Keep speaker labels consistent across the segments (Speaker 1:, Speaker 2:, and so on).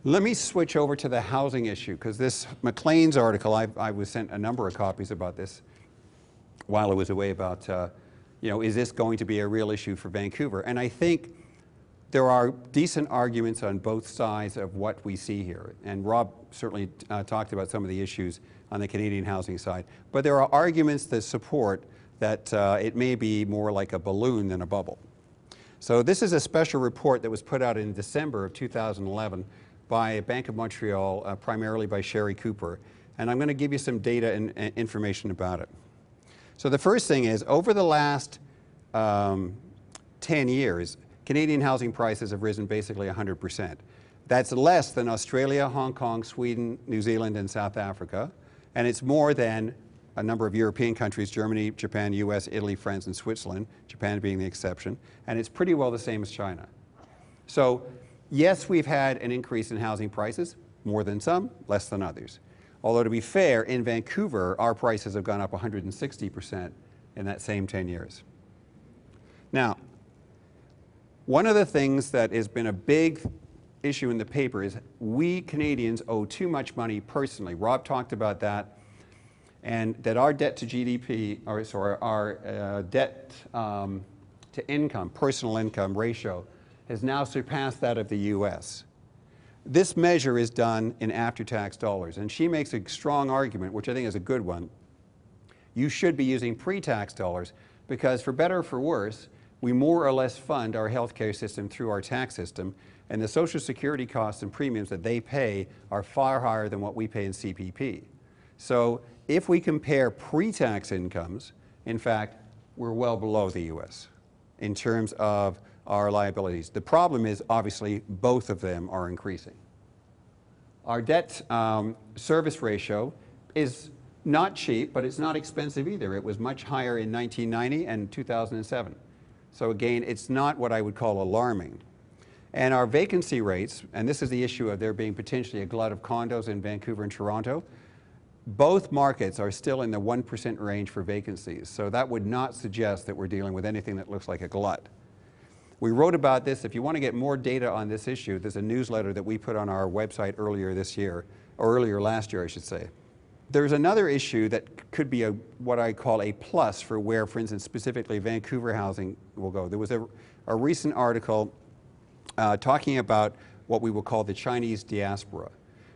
Speaker 1: Let me switch over to the housing issue, because this McLean's article, I was sent a number of copies about this while I was away about, is this going to be a real issue for Vancouver? And I think there are decent arguments on both sides of what we see here. And Rob certainly talked about some of the issues on the Canadian housing side. But there are arguments that support that it may be more like a balloon than a bubble. So this is a special report that was put out in December of 2011 by Bank of Montreal, primarily by Sherry Cooper. And I'm going to give you some data and information about it. So the first thing is, over the last 10 years, Canadian housing prices have risen basically 100%. That's less than Australia, Hong Kong, Sweden, New Zealand, and South Africa. And it's more than a number of European countries, Germany, Japan, US, Italy, France, and Switzerland, Japan being the exception. And it's pretty well the same as China. So yes, we've had an increase in housing prices, more than some, less than others. Although to be fair, in Vancouver, our prices have gone up 160% in that same 10 years. Now, one of the things that has been a big issue in the paper is we Canadians owe too much money personally. Rob talked about that, and that our debt to GDP, or sorry, our debt to income, personal income ratio, has now surpassed that of the US. This measure is done in after-tax dollars, and she makes a strong argument, which I think is a good one. You should be using pre-tax dollars, because for better or for worse, we more or less fund our healthcare system through our tax system, and the Social Security costs and premiums that they pay are far higher than what we pay in CPP. So if we compare pre-tax incomes, in fact, we're well below the US in terms of our liabilities. The problem is, obviously, both of them are increasing. Our debt service ratio is not cheap, but it's not expensive either. It was much higher in 1990 and 2007. So again, it's not what I would call alarming. And our vacancy rates, and this is the issue of there being potentially a glut of condos in Vancouver and Toronto, both markets are still in the 1% range for vacancies. So that would not suggest that we're dealing with anything that looks like a glut. We wrote about this. If you want to get more data on this issue, there's a newsletter that we put on our website earlier this year, or earlier last year, I should say. There's another issue that could be what I call a plus for where, for instance, specifically Vancouver housing will go. There was a recent article talking about what we will call the Chinese diaspora.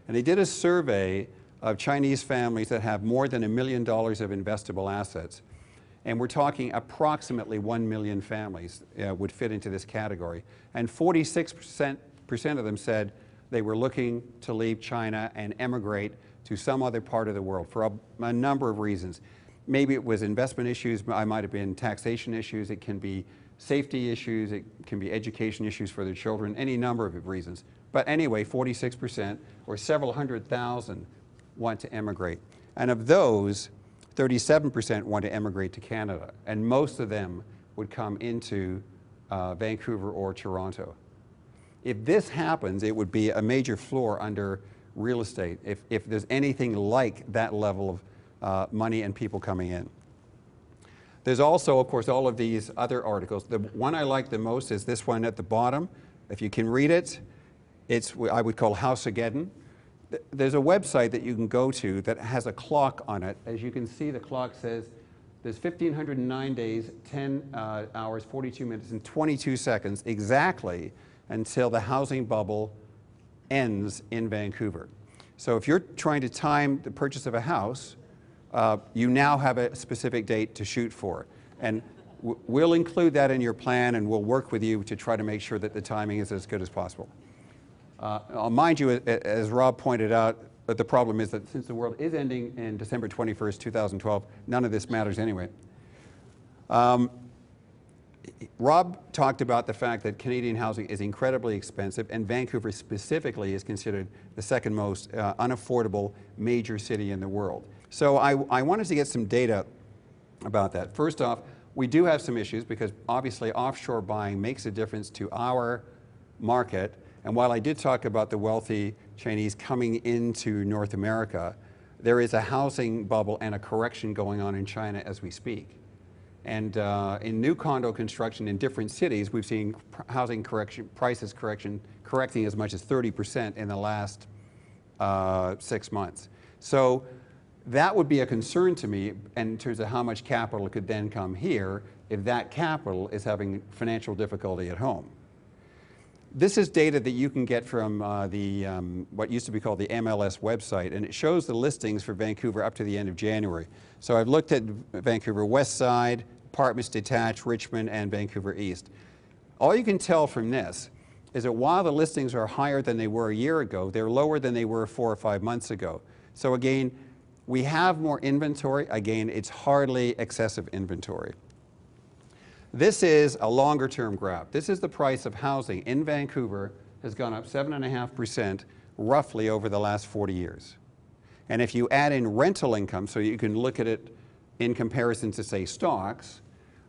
Speaker 1: And they did a survey of Chinese families that have more than $1 million of investable assets. And we're talking approximately 1 million families would fit into this category. And 46% of them said they were looking to leave China and emigrate to some other part of the world for a number of reasons. Maybe it was investment issues, it might have been taxation issues, it can be safety issues, it can be education issues for their children, any number of reasons. But anyway, 46%, or several hundred thousand, want to emigrate. And of those, 37% want to emigrate to Canada, and most of them would come into Vancouver or Toronto. If this happens, it would be a major floor under real estate, if there's anything like that level of money and people coming in. There's also, of course, all of these other articles. The one I like the most is this one at the bottom. If you can read it, it's what I would call SocGen. There's a website that you can go to that has a clock on it. As you can see, the clock says there's 1,509 days, 10 hours, 42 minutes, and 22 seconds exactly until the housing bubble ends in Vancouver. So if you're trying to time the purchase of a house, you now have a specific date to shoot for. And we'll include that in your plan, and we'll work with you to try to make sure that the timing is as good as possible. Mind you, as Rob pointed out, but the problem is that since the world is ending in December 21st, 2012, none of this matters anyway. Rob talked about the fact that Canadian housing is incredibly expensive, and Vancouver specifically is considered the second most unaffordable major city in the world. So I wanted to get some data about that. First off, we do have some issues because obviously offshore buying makes a difference to our market. And while I did talk about the wealthy Chinese coming into North America, there is a housing bubble and a correction going on in China as we speak. And in new condo construction in different cities, we've seen housing prices correcting as much as 30% in the last 6 months. So that would be a concern to me in terms of how much capital could then come here if that capital is having financial difficulty at home. This is data that you can get from what used to be called the MLS website, and it shows the listings for Vancouver up to the end of January. So I've looked at Vancouver West Side, apartments detached, Richmond, and Vancouver East. All you can tell from this is that while the listings are higher than they were a year ago, they're lower than they were 4 or 5 months ago. So again, we have more inventory. Again, it's hardly excessive inventory. This is a longer term graph. This is the price of housing in Vancouver has gone up 7.5% roughly over the last 40 years. And if you add in rental income, so you can look at it in comparison to, say, stocks,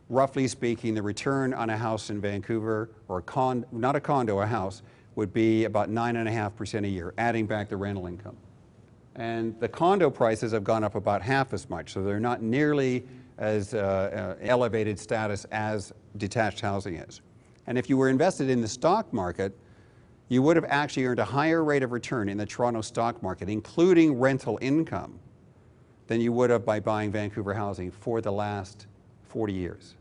Speaker 1: roughly speaking, the return on a house in Vancouver, or not a condo, a house, would be about 9.5% a year, adding back the rental income. And the condo prices have gone up about half as much, so they're not nearly as elevated status as detached housing is. And if you were invested in the stock market, you would have actually earned a higher rate of return in the Toronto stock market, including rental income, than you would have by buying Vancouver housing for the last 40 years.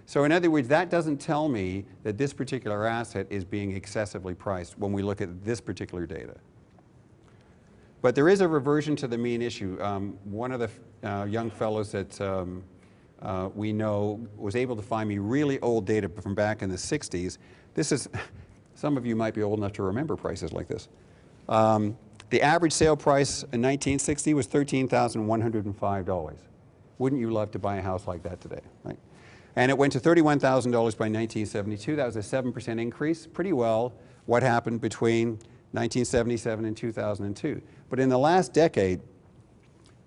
Speaker 1: So in other words, that doesn't tell me that this particular asset is being excessively priced when we look at this particular data. But there is a reversion to the mean issue. One of the young fellows that we know was able to find me really old data from back in the 60s. This is, some of you might be old enough to remember prices like this. The average sale price in 1960 was $13,105. Wouldn't you love to buy a house like that today, right? And it went to $31,000 by 1972. That was a 7% increase. Pretty well what happened between 1977 and 2002. But in the last decade,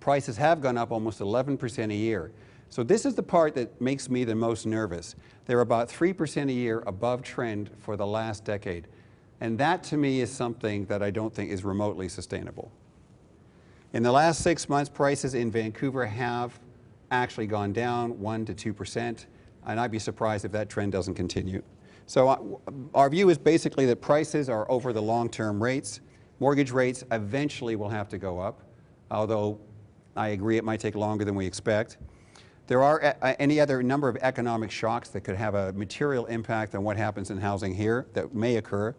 Speaker 1: prices have gone up almost 11% a year. So this is the part that makes me the most nervous. They're about 3% a year above trend for the last decade. And that to me is something that I don't think is remotely sustainable. In the last 6 months, prices in Vancouver have actually gone down 1 to 2%, and I'd be surprised if that trend doesn't continue. So our view is basically that prices are over the long-term rates. Mortgage rates eventually will have to go up, although I agree it might take longer than we expect. There are any other number of economic shocks that could have a material impact on what happens in housing here that may occur.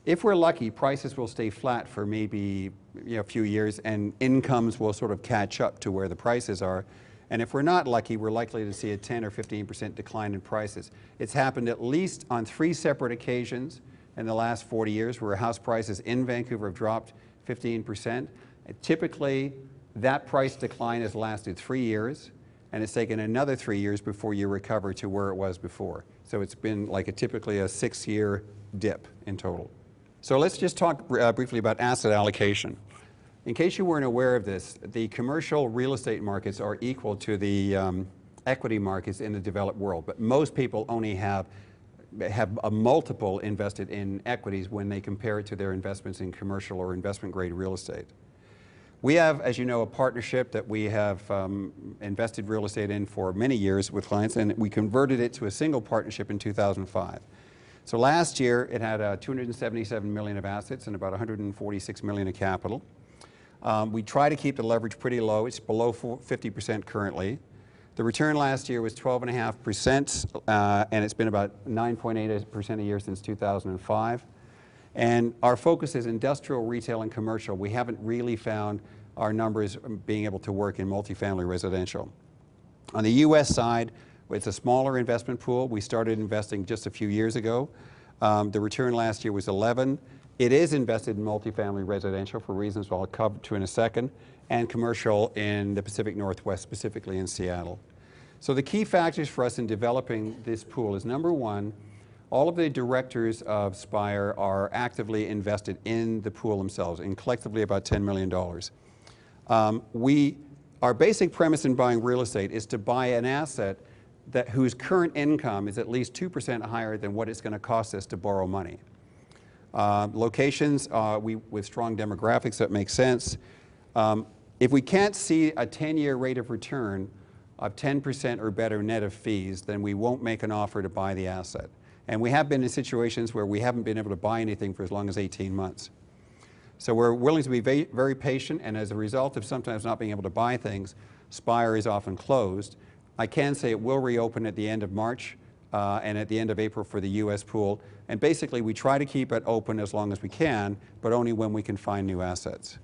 Speaker 1: If we're lucky, prices will stay flat for maybe a few years, and incomes will sort of catch up to where the prices are. And if we're not lucky, we're likely to see a 10 or 15% decline in prices. It's happened at least on 3 separate occasions in the last 40 years where house prices in Vancouver have dropped 15%. And typically, that price decline has lasted 3 years, and it's taken another 3 years before you recover to where it was before. So it's been like typically a 6-year dip in total. So let's just talk briefly about asset allocation. In case you weren't aware of this, the commercial real estate markets are equal to the equity markets in the developed world, but most people only have a multiple invested in equities when they compare it to their investments in commercial or investment-grade real estate. We have, as you know, a partnership that we have invested real estate in for many years with clients, and we converted it to a single partnership in 2005. So last year, it had $277 million of assets and about $146 million of capital. We try to keep the leverage pretty low. It's below 50% currently. The return last year was 12.5%, and it's been about 9.8% a year since 2005. And our focus is industrial, retail, and commercial. We haven't really found our numbers being able to work in multifamily residential. On the U.S. side, it's a smaller investment pool. We started investing just a few years ago. The return last year was 11. It is invested in multifamily residential for reasons I'll come to in a second, and commercial in the Pacific Northwest, specifically in Seattle. So the key factors for us in developing this pool is, number one, all of the directors of Spire are actively invested in the pool themselves, and collectively about $10 million. Our basic premise in buying real estate is to buy an asset whose current income is at least 2% higher than what it's going to cost us to borrow money. Locations with strong demographics that make sense. If we can't see a 10-year rate of return of 10% or better net of fees, then we won't make an offer to buy the asset. And we have been in situations where we haven't been able to buy anything for as long as 18 months. So we're willing to be very patient, and as a result of sometimes not being able to buy things, Spire is often closed. I can say it will reopen at the end of March and at the end of April for the US pool. And basically we try to keep it open as long as we can, but only when we can find new assets.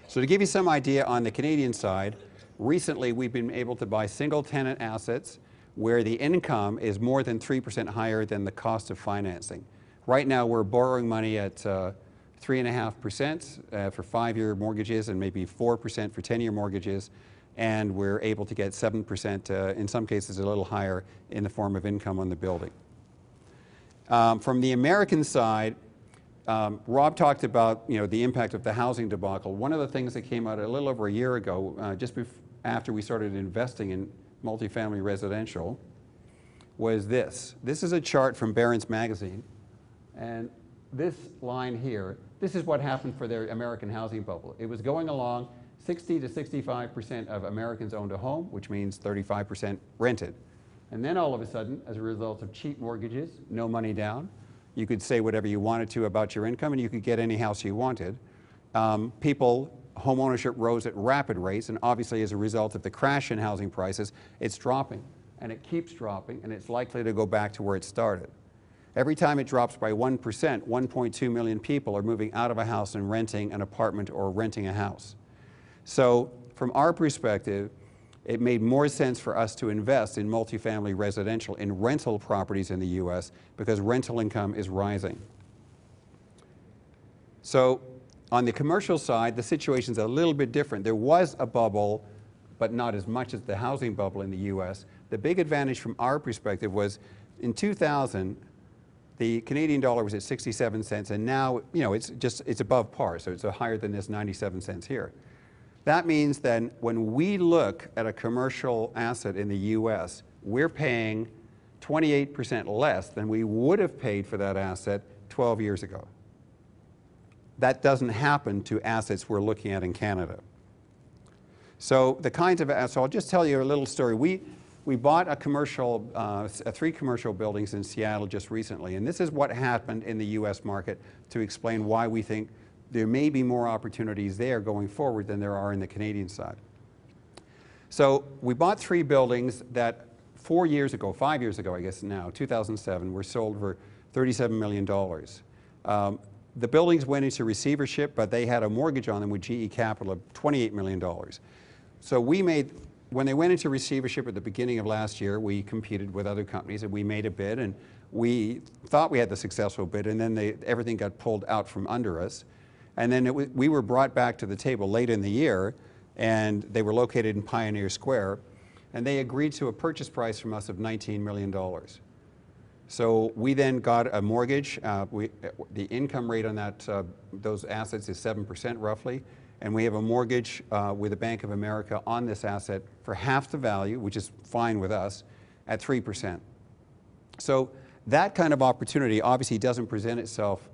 Speaker 1: So to give you some idea on the Canadian side, recently we've been able to buy single tenant assets where the income is more than 3% higher than the cost of financing. Right now we're borrowing money at 3.5% for 5-year mortgages and maybe 4% for 10-year mortgages, and we're able to get 7%, in some cases a little higher, in the form of income on the building. From the American side, Rob talked about the impact of the housing debacle. One of the things that came out a little over a year ago, just after we started investing in multifamily residential, was this. This is a chart from Barron's magazine, and this line here, this is what happened for their American housing bubble. It was going along, 60 to 65% of Americans owned a home, which means 35% rented. And then all of a sudden, as a result of cheap mortgages, no money down, you could say whatever you wanted to about your income and you could get any house you wanted. Home ownership rose at rapid rates, and obviously as a result of the crash in housing prices, it's dropping, and it keeps dropping, and it's likely to go back to where it started. Every time it drops by 1%, 1.2 million people are moving out of a house and renting an apartment or renting a house. So from our perspective, it made more sense for us to invest in multifamily residential, in rental properties in the US, because rental income is rising. So on the commercial side, the situation's a little bit different. There was a bubble, but not as much as the housing bubble in the US. The big advantage from our perspective was in 2000, the Canadian dollar was at 67 cents, and now it's above par, so it's higher than this 97 cents here. That means then when we look at a commercial asset in the US, we're paying 28% less than we would have paid for that asset 12 years ago. That doesn't happen to assets we're looking at in Canada. So the kinds of assets, so I'll just tell you a little story. We bought a commercial, 3 commercial buildings in Seattle just recently, and this is what happened in the US market to explain why we think there may be more opportunities there going forward than there are in the Canadian side. So we bought 3 buildings that 5 years ago, I guess now, 2007, were sold for $37 million. The buildings went into receivership, but they had a mortgage on them with GE Capital of $28 million. So when they went into receivership at the beginning of last year, we competed with other companies and we made a bid, and we thought we had the successful bid, and then everything got pulled out from under us. And then we were brought back to the table late in the year, and they were located in Pioneer Square, and they agreed to a purchase price from us of $19 million. So we then got a mortgage. The income rate on those assets is 7% roughly, and we have a mortgage with the Bank of America on this asset for half the value, which is fine with us, at 3%. So that kind of opportunity obviously doesn't present itself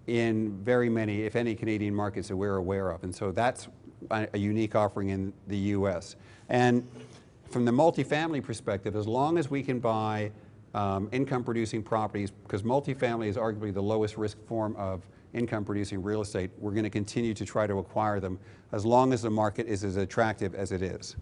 Speaker 1: in very many, if any, Canadian markets that we're aware of. And so that's a unique offering in the US. And from the multifamily perspective, as long as we can buy income-producing properties, because multifamily is arguably the lowest risk form of income-producing real estate, we're going to continue to try to acquire them as long as the market is as attractive as it is.